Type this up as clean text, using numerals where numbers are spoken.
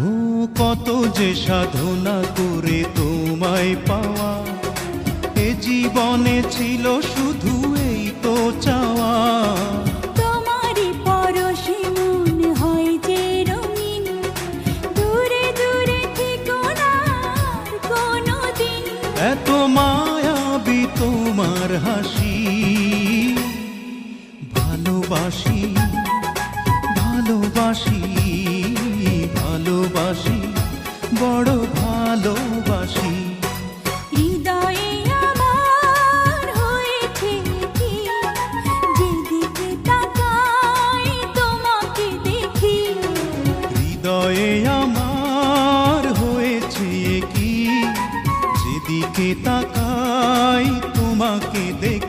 ও কত যে সাধনা করে তোমায় পাওয়া, এ জীবনে ছিল শুধু এই তো চাওয়া। তোমারই পরশে মন হয় যে রঙিন, দূরে দূরে থেকো না আর কোনোদিন। এত মায়াবী তোমার হাসি, ভালোবাসি ভালোবাসি ভালোবাসি, বড় ভালোবাসি। হৃদয়ে আমার হয়েছে কি, যেদিকে তাকাই তোমাকে দেখি। হৃদয়ে আমার হয়েছে কি, যেদিকে তাকাই তোমাকে দেখি।